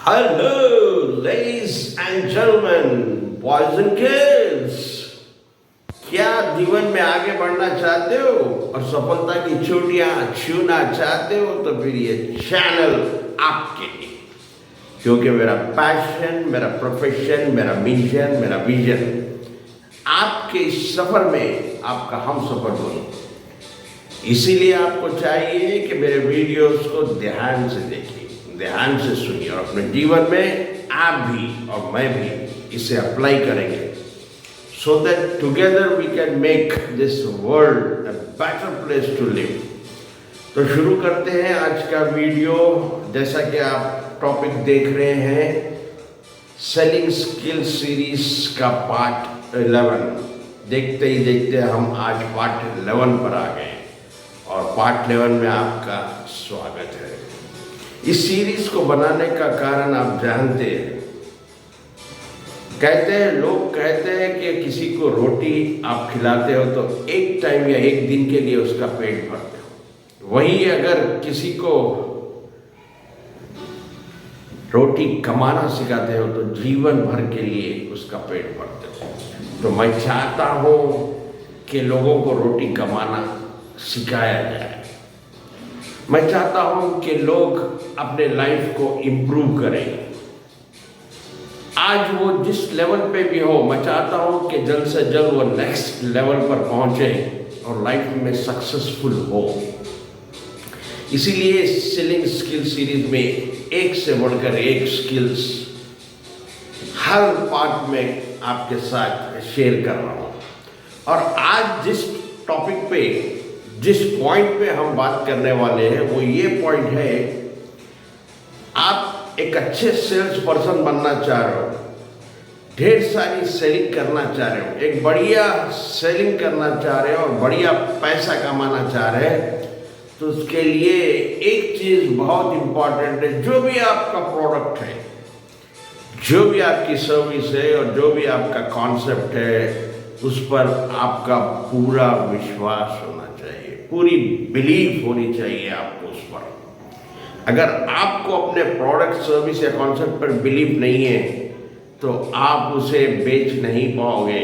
Hello, ladies and gentlemen, boys and girls. क्या जीवन में आगे बढ़ना चाहते हो और सफलता की चोटियां छूना चाहते हो तो फिर ये चैनल आपके लिए, क्योंकि मेरा पैशन, मेरा प्रोफेशन, मेरा मिशन, मेरा विजन आपके इस सफर में आपका हम सफर बनो। इसीलिए आपको चाहिए कि मेरे वीडियोस को ध्यान से देखिए, ध्यान से सुनिए और अपने जीवन में आप भी और मैं भी इसे अप्लाई करेंगे, so that together we can make this world a better place to live। तो शुरू करते हैं आज का वीडियो। जैसा कि आप टॉपिक देख रहे हैं, सेलिंग स्किल सीरीज का पार्ट 11। देखते ही देखते हम आज पार्ट 11 पर आ गए और पार्ट 11 में आपका स्वागत है। इस सीरीज को बनाने का कारण आप जानते हैं। लोग कहते हैं कि किसी को रोटी आप खिलाते हो तो एक टाइम या एक दिन के लिए उसका पेट भरते हो, वही अगर किसी को रोटी कमाना सिखाते हो तो जीवन भर के लिए उसका पेट भरते हो। तो मैं चाहता हूँ कि लोगों को रोटी कमाना सिखाया जाए। मैं चाहता हूँ कि लोग अपने लाइफ को इम्प्रूव करें। आज वो जिस लेवल पे भी हो, मैं चाहता हूँ कि जल्द से जल्द वो नेक्स्ट लेवल पर पहुँचे और लाइफ में सक्सेसफुल हो। इसीलिए सेलिंग स्किल सीरीज में एक से बढ़कर एक स्किल्स हर पार्ट में आपके साथ शेयर कर रहा हूँ। और आज जिस टॉपिक पे, जिस पॉइंट पे हम बात करने वाले हैं वो ये पॉइंट है, आप एक अच्छे सेल्स पर्सन बनना चाह रहे हो, ढेर सारी सेलिंग करना चाह रहे हो, एक बढ़िया सेलिंग करना चाह रहे हो और बढ़िया पैसा कमाना चाह रहे हैं, तो उसके लिए एक चीज़ बहुत इम्पॉर्टेंट है। जो भी आपका प्रोडक्ट है, जो भी आपकी सर्विस है और जो भी आपका कॉन्सेप्ट है, उस पर आपका पूरा विश्वास होना चाहिए, पूरी बिलीव होनी चाहिए आपको उस पर। अगर आपको अपने प्रोडक्ट, सर्विस या कॉन्सेप्ट पर बिलीव नहीं है तो आप उसे बेच नहीं पाओगे।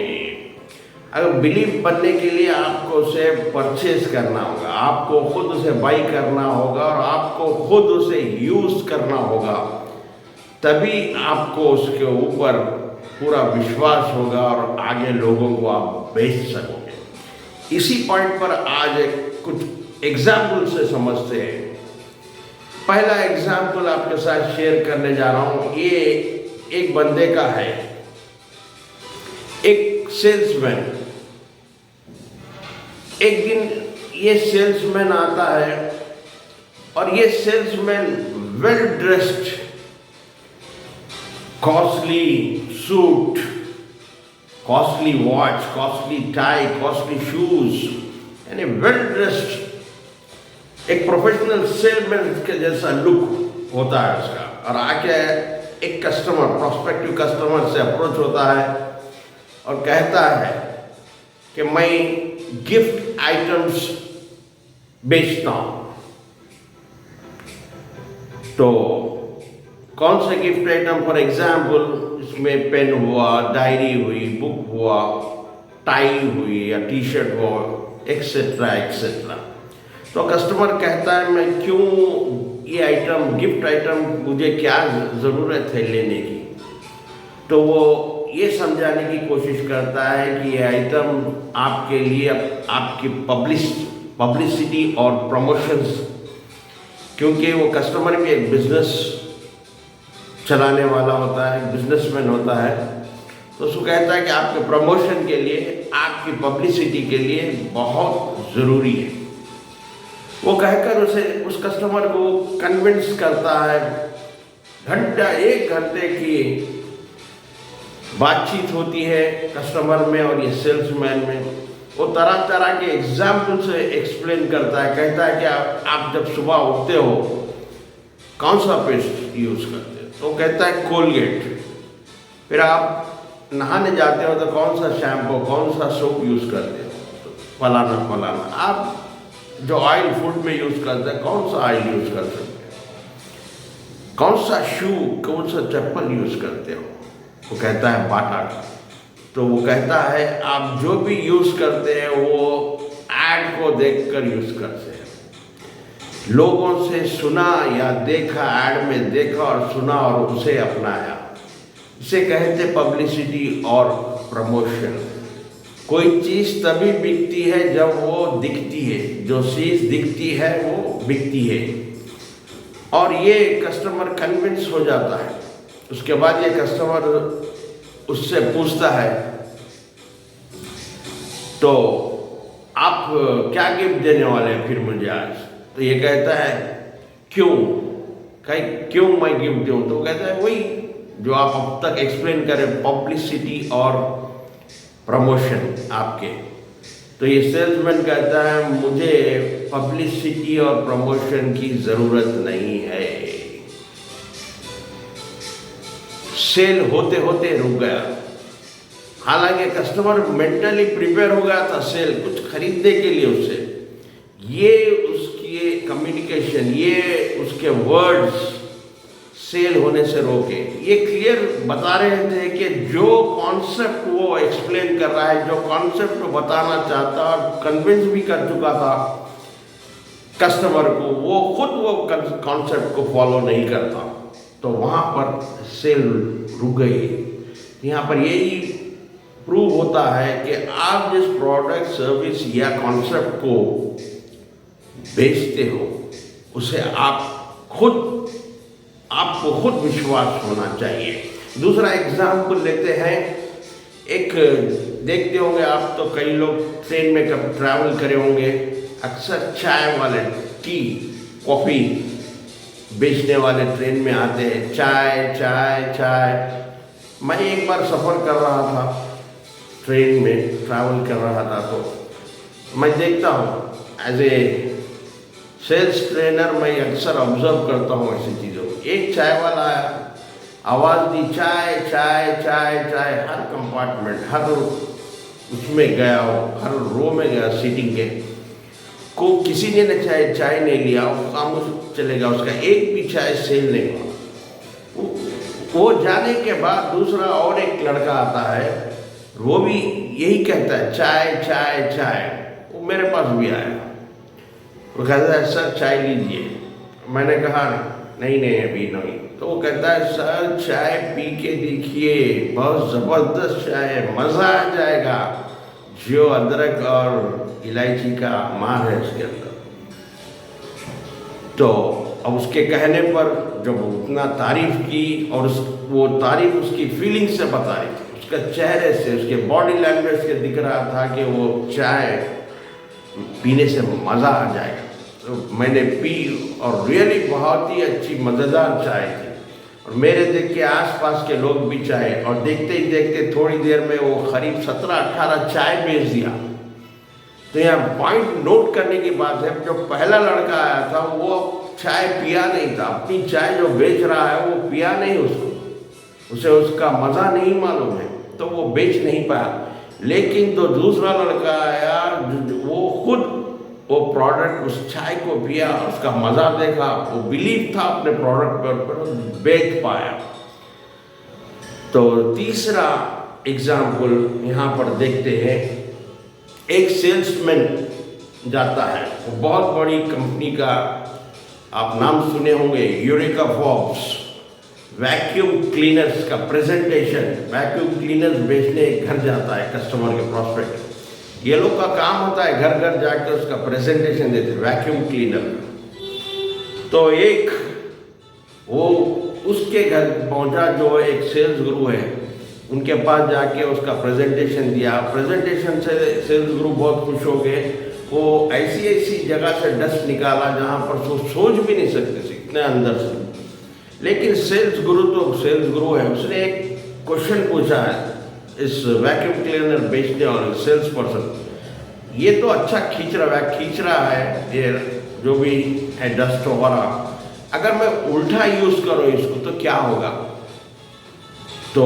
अगर बिलीव बनने के लिए आपको उसे परचेज करना होगा, आपको खुद उसे बाई करना होगा और आपको खुद उसे यूज़ करना होगा, तभी आपको उसके ऊपर पूरा विश्वास होगा और आगे लोगों को आप बेच सकोगे। इसी पॉइंट पर आज कुछ एग्जाम्पल से समझते हैं। पहला एग्जाम्पल आपके साथ शेयर करने जा रहा हूँ। ये एक बंदे का है, एक सेल्समैन। एक दिन ये सेल्समैन आता है और ये salesman well dressed, costly suit, costly watch, costly tie, costly shoes, यानी वेल ड्रेस्ड, एक प्रोफेशनल सेल्समैन के जैसा लुक होता है उसका। और आके एक कस्टमर, प्रोस्पेक्टिव कस्टमर से अप्रोच होता है और कहता है कि मैं गिफ्ट आइटम्स बेचता हूँ। तो कौन से गिफ्ट आइटम? फॉर एग्जाम्पल इसमें पेन हुआ, डायरी हुई, बुक हुआ, टाई हुई या टी शर्ट हुआ, एक्सेट्रा एक्सेट्रा। तो कस्टमर कहता है मैं क्यों ये आइटम, गिफ्ट आइटम, मुझे क्या ज़रूरत है लेने की? तो वो ये समझाने की कोशिश करता है कि ये आइटम आपके लिए आपकी पब्लिसिटी और प्रमोशंस, क्योंकि वो कस्टमर भी एक बिजनेस चलाने वाला होता है, बिजनेसमैन होता है, तो उसको कहता है कि आपके प्रमोशन के लिए, आपकी पब्लिसिटी के लिए बहुत ज़रूरी है। वो कहकर उस कस्टमर को कन्विंस करता है। घंटा, 1 घंटे की बातचीत होती है कस्टमर में और ये सेल्समैन में। वो तरह तरह के एग्जाम्पल से एक्सप्लेन करता है। कहता है कि आप जब सुबह उठते हो कौन सा पेस्ट यूज़ करते हो? तो कहता है कोलगेट। फिर आप नहाने जाते हो तो कौन सा शैम्पू, कौन सा सोप यूज़ करते हो? तो फलाना फलाना। आप जो ऑयल फूड में यूज़ करते हैं, कौन सा ऑयल यूज़ कर सकते हैं? कौन सा शू, कौन सा चप्पल यूज करते हो? वो कहता है बाटा का। तो वो कहता है आप जो भी यूज करते हैं वो एड को देखकर यूज करते हैं, लोगों से सुना या देखा, एड में देखा और सुना और उसे अपनाया। इसे कहते पब्लिसिटी और प्रमोशन। कोई चीज तभी बिकती है जब वो दिखती है, जो चीज दिखती है वो बिकती है, और ये कस्टमर कन्विंस हो जाता है। उसके बाद ये कस्टमर उससे पूछता है तो आप क्या गिफ्ट देने वाले हैं फिर मुझे आज? तो ये कहता है क्यों, क्यों मैं गिफ्ट दूँ? तो कहता है वही जो आप अब तक एक्सप्लेन करें, पब्लिसिटी और प्रमोशन आपके। तो ये सेल्समैन कहता है मुझे पब्लिसिटी और प्रमोशन की जरूरत नहीं है। सेल होते होते रुक गया। हालांकि कस्टमर मेंटली प्रिपेयर हो गया था सेल कुछ खरीदने के लिए उससे। ये उसकी कम्युनिकेशन, ये उसके वर्ड्स सेल होने से रोके। ये क्लियर बता रहे थे कि जो कॉन्सेप्ट वो एक्सप्लेन कर रहा है, जो कॉन्सेप्ट बताना चाहता और कन्विंस भी कर चुका था कस्टमर को, वो खुद वो कॉन्सेप्ट को फॉलो नहीं करता, तो वहाँ पर सेल रुक गई। यहाँ पर यही प्रूव होता है कि आप जिस प्रोडक्ट, सर्विस या कॉन्सेप्ट को बेचते हो उसे आपको खुद विश्वास होना चाहिए। दूसरा एग्जाम्पल लेते हैं। एक देखते होंगे आप तो कई लोग ट्रेन में कब ट्रैवल करे होंगे, अक्सर चाय वाले, टी कॉफ़ी बेचने वाले ट्रेन में आते हैं, चाय चाय चाय। मैं एक बार सफ़र कर रहा था, ट्रेन में ट्रैवल कर रहा था, तो मैं देखता हूँ एज ए सेल्स ट्रेनर, मैं अक्सर ऑब्जर्व करता हूँ ऐसी चीज़ों को। एक चाय वाला आया, आवाज़ दी चाय चाय चाय चाय, हर कंपार्टमेंट, हर उसमें गया, हर रो में गया सीटिंग के को, किसी ने चाय नहीं लिया, वो खामोश चलेगा, उसका एक भी चाय सेल नहीं हुआ। वो जाने के बाद दूसरा और एक लड़का आता है, वो भी यही कहता है चाय चाय चाय। वो मेरे पास भी आया, वो कहता है सर चाय लीजिए। मैंने कहा नहीं अभी नहीं। तो वो कहता है सर चाय पी के देखिए, बहुत ज़बरदस्त चाय है, मज़ा आ जाएगा, जो अदरक और इलायची का मार है इसके अंदर। तो अब उसके कहने पर जब उतना तारीफ की, और वो तारीफ उसकी फीलिंग से बता रही थी, उसके चेहरे से, उसके बॉडी लैंग्वेज से दिख रहा था कि वो चाय पीने से मज़ा आ जाएगा। तो मैंने पी और रियली बहुत ही अच्छी मज़ेदार चाय थी, और मेरे देख के आसपास के लोग भी चाय, और देखते ही देखते थोड़ी देर में वो करीब 17-18 चाय बेच दिया। तो यहाँ पॉइंट नोट करने की बात है, जो पहला लड़का आया था वो चाय पिया नहीं था, अपनी चाय जो बेच रहा है वो पिया नहीं, उसे उसका मज़ा नहीं मालूम है, तो वो बेच नहीं पाया। लेकिन तो दूसरा लड़का आया, वो खुद वो प्रोडक्ट, उस चाय को पिया, उसका मज़ा देखा, वो बिलीव था अपने प्रोडक्ट पर, बेच पाया। तो तीसरा एग्जाम्पल यहाँ पर देखते हैं। एक सेल्समैन जाता है, वो बहुत बड़ी कंपनी का, आप नाम सुने होंगे, यूरेका फॉर्ब्स, वैक्यूम क्लीनर्स का प्रेजेंटेशन, वैक्यूम क्लीनर्स बेचने घर जाता है कस्टमर के प्रोस्पेक्ट। ये लोग का काम होता है घर घर जाकर उसका प्रेजेंटेशन देते, वैक्यूम क्लीनर। तो एक वो उसके घर पहुंचा, जो एक सेल्स गुरु है, उनके पास जाके उसका प्रेजेंटेशन दिया। प्रेजेंटेशन से सेल्स गुरु बहुत खुश हो गए। वो ऐसी जगह से डस्ट निकाला जहाँ पर वो सोच भी नहीं सकते थे, इतने अंदर से। लेकिन सेल्स गुरु तो सेल्स गुरु है, उसने एक क्वेश्चन पूछा है इस वैक्यूम क्लीनर बेचने वाले सेल्स पर्सन, ये तो अच्छा खींच रहा है ये जो भी है डस्ट वगैरह, अगर मैं उल्टा यूज़ करूँ इसको तो क्या होगा? तो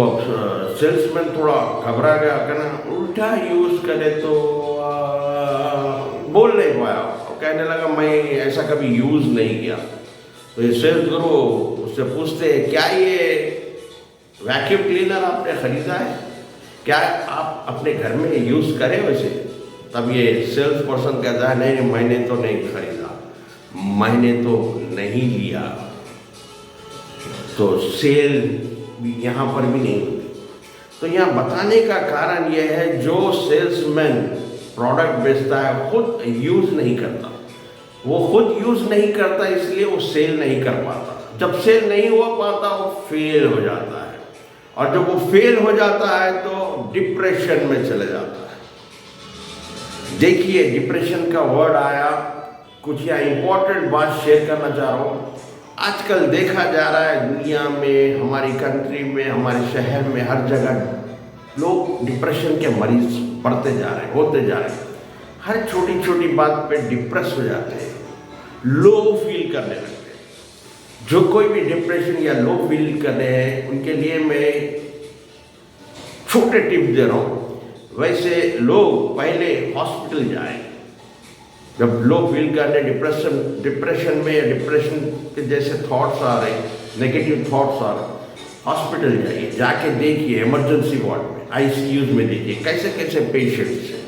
सेल्समैन थोड़ा घबरा गया, कहना उल्टा यूज़ करे तो बोल नहीं पाया, कहने लगा मैं ऐसा कभी यूज़ नहीं किया। तो ये सेल्स गुरु उससे पूछते हैं क्या ये वैक्यूम क्लीनर आपने ख़रीदा है, क्या आप अपने घर में यूज़ करें वैसे? तब ये सेल्स पर्सन कहता है नहीं मैंने तो नहीं खरीदा, मैंने तो नहीं लिया। तो सेल यहाँ पर भी नहीं होती। तो यहाँ बताने का कारण यह है जो सेल्समैन प्रोडक्ट बेचता है खुद यूज़ नहीं करता, वो खुद यूज़ नहीं करता इसलिए वो सेल नहीं कर पाता। जब सेल नहीं हो पाता वो फेल हो जाता है, और जब वो फेल हो जाता है तो डिप्रेशन में चले जाता है। देखिए डिप्रेशन का वर्ड आया, कुछ यहाँ इंपॉर्टेंट बात शेयर करना चाह रहा हूँ। आजकल देखा जा रहा है दुनिया में, हमारी कंट्री में, हमारे शहर में, हर जगह लोग डिप्रेशन के मरीज पड़ते जा रहे हैं, होते जा रहे हैं। हर छोटी छोटी बात पे डिप्रेस हो जाते हैं, लो फील करने लगते हैं। जो कोई भी डिप्रेशन या लो फील कर रहे हैं उनके लिए मैं छोटे टिप्स दे रहा हूँ। वैसे लोग पहले हॉस्पिटल जाएं। जब लो फील कर रहे डिप्रेशन में, या डिप्रेशन के जैसे थॉट्स आ रहे, नेगेटिव थॉट्स आ रहे, हॉस्पिटल जाइए, जाके देखिए इमरजेंसी वार्ड में, आईसीयूज में देखिए कैसे कैसे पेशेंट्स हैं।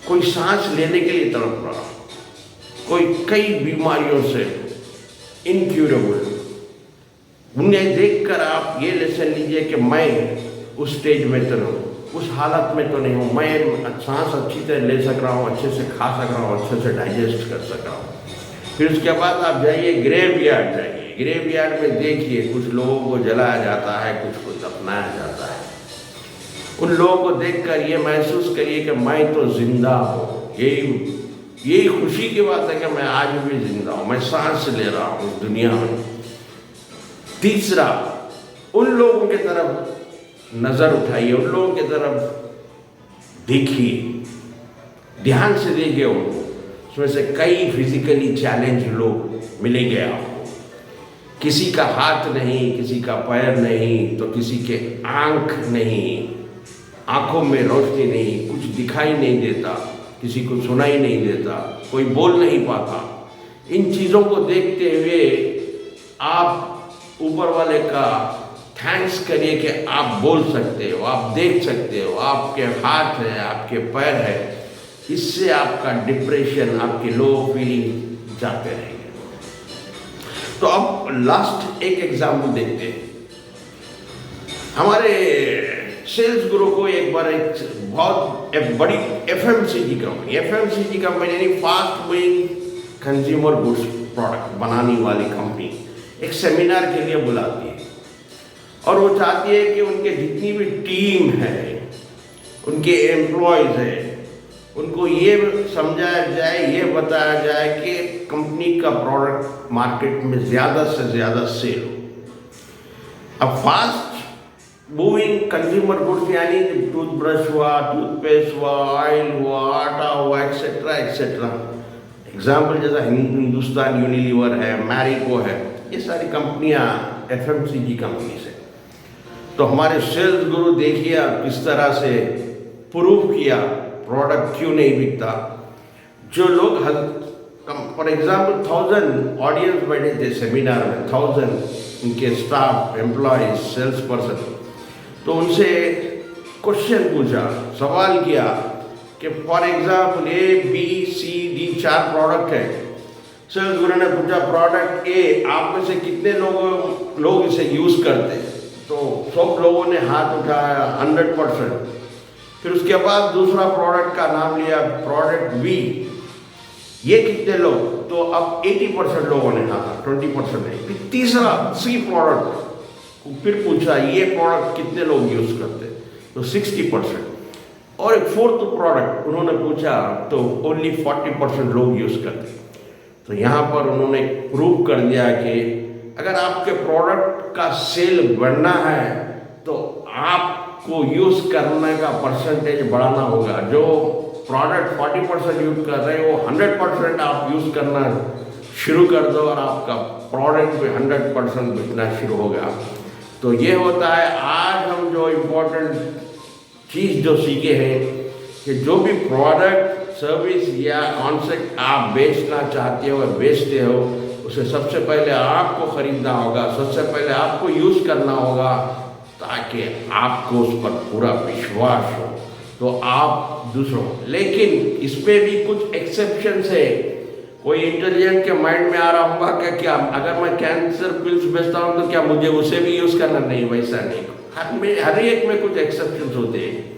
कोई सांस लेने के लिए तड़प रहा, कोई कई बीमारियों से इनक्यूरेबल। उन्हें देखकर आप ये लेसन लीजिए कि मैं उस स्टेज में तो नहीं, उस हालत में तो नहीं हूँ, मैं सांस अच्छी तरह ले सक रहा हूँ, अच्छे से खा सक रहा हूँ, अच्छे से डाइजेस्ट कर सक रहा हूँ। फिर उसके बाद आप जाइए ग्रेवयार्ड, जाइए ग्रेवयार्ड में देखिए कुछ लोगों को जलाया जाता है, कुछ को दफनाया जाता है। उन लोगों को देखकर ये महसूस करिए कि मैं तो जिंदा हूँ। यही खुशी की बात है कि मैं आज भी जिंदा हूँ, मैं सांस ले रहा हूँ इस दुनिया में। तीसरा, उन लोगों की तरफ नज़र उठाइए, उन लोगों की तरफ देखिए, ध्यान से देखिए उनको। उसमें से कई फिजिकली चैलेंज लोग मिलेंगे आपको। किसी का हाथ नहीं, किसी का पैर नहीं, तो किसी के आंख नहीं, आंखों में रोशनी नहीं, कुछ दिखाई नहीं देता, किसी को सुनाई नहीं देता, कोई बोल नहीं पाता। इन चीज़ों को देखते हुए आप ऊपर वाले का थैंक्स करिए कि आप बोल सकते हो, आप देख सकते हो, आपके हाथ है, आपके पैर है। इससे आपका डिप्रेशन, आपकी लो फीलिंग जाते रहेंगे। तो अब लास्ट एक एग्जाम्पल देखते हैं। हमारे सेल्स गुरु को एक बार एक बड़ी एफएमसीजी कंपनी यानी fast moving consumer goods product बनाने वाली कंपनी एक सेमिनार के लिए बुलाती है, और वो चाहती है कि उनके जितनी भी टीम है, उनके एम्प्लॉयज़ हैं, उनको ये समझाया जाए, ये बताया जाए कि कंपनी का प्रोडक्ट मार्केट में ज़्यादा से ज़्यादा सेल हो। अब फास्ट मूविंग कंज्यूमर गुड्स यानी टूथब्रश हुआ, टूथपेस्ट हुआ, ऑयल हुआ, आटा हुआ, एक्सेट्रा एक्सेट्रा। एग्जाम्पल जैसा हिंदुस्तान यूनिलीवर है, मैरिको है, ये सारी कंपनियां एफएमसीजी कंपनी से। तो हमारे सेल्स गुरु देखिए किस तरह से प्रूव किया प्रोडक्ट क्यों नहीं बिकता। जो लोग फॉर एग्जाम्पल 1000 ऑडियंस बैठे थे सेमिनार में, 1000 उनके स्टाफ, एम्प्लॉयज, सेल्स पर्सन। तो उनसे क्वेश्चन पूछा, सवाल किया कि फॉर एग्जाम्पल ABCD 4 प्रोडक्ट है। सेल्स गुरु ने पूछा प्रोडक्ट ए आप में से कितने लोग इसे यूज़ करते हैं? तो सब लोगों ने हाथ उठाया, 100%। फिर उसके बाद दूसरा प्रोडक्ट का नाम लिया, प्रोडक्ट बी, ये कितने लोग? तो अब 80% लोगों ने हाथ, 20% नहीं। फिर तीसरा सी प्रोडक्ट फिर पूछा ये प्रोडक्ट कितने लोग यूज़ करते? तो 60%। और एक फोर्थ प्रोडक्ट उन्होंने पूछा तो ओनली 40% लोग यूज़ करते। तो यहाँ पर उन्होंने प्रूव कर दिया कि अगर आपके प्रोडक्ट का सेल बढ़ना है तो आपको यूज़ करने का परसेंटेज बढ़ाना होगा। जो प्रोडक्ट 40% यूज़ कर रहे हैं वो 100% आप यूज़ करना शुरू कर दो और आपका प्रोडक्ट भी 100% बिकना शुरू होगा। तो ये होता है आज हम जो इम्पोर्टेंट चीज़ जो सीखे हैं कि जो भी प्रोडक्ट, सर्विस या कॉन्सेप्ट आप बेचना चाहते हो, बेचते हो, उसे सबसे पहले आपको खरीदना होगा, सबसे पहले आपको यूज करना होगा, ताकि आपको उस पर पूरा विश्वास हो, तो आप दूसरों। लेकिन इसमें भी कुछ एक्सेप्शंस है। कोई इंटेलिजेंट के माइंड में आ रहा होगा कि क्या अगर मैं कैंसर पिल्स बेचता हूँ तो क्या मुझे उसे भी यूज करना? नहीं, वैसा नहीं। हर एक में कुछ एक्सेप्शंस होते हैं।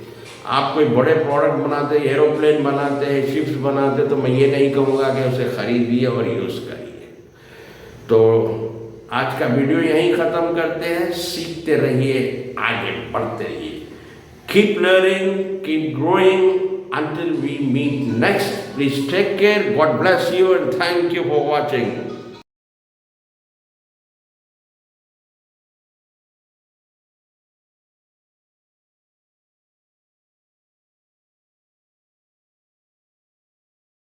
आप कोई बड़े प्रोडक्ट बनाते, एरोप्लेन बनाते हैं, शिप्स बनाते, तो मैं ये नहीं कहूँगा कि उसे खरीदिए और यूज करिए। तो आज का वीडियो यहीं ख़त्म करते हैं। सीखते रहिए, आगे बढ़ते रहिए। Keep learning, keep growing until we meet next. Please take care. God bless you and thank you for watching.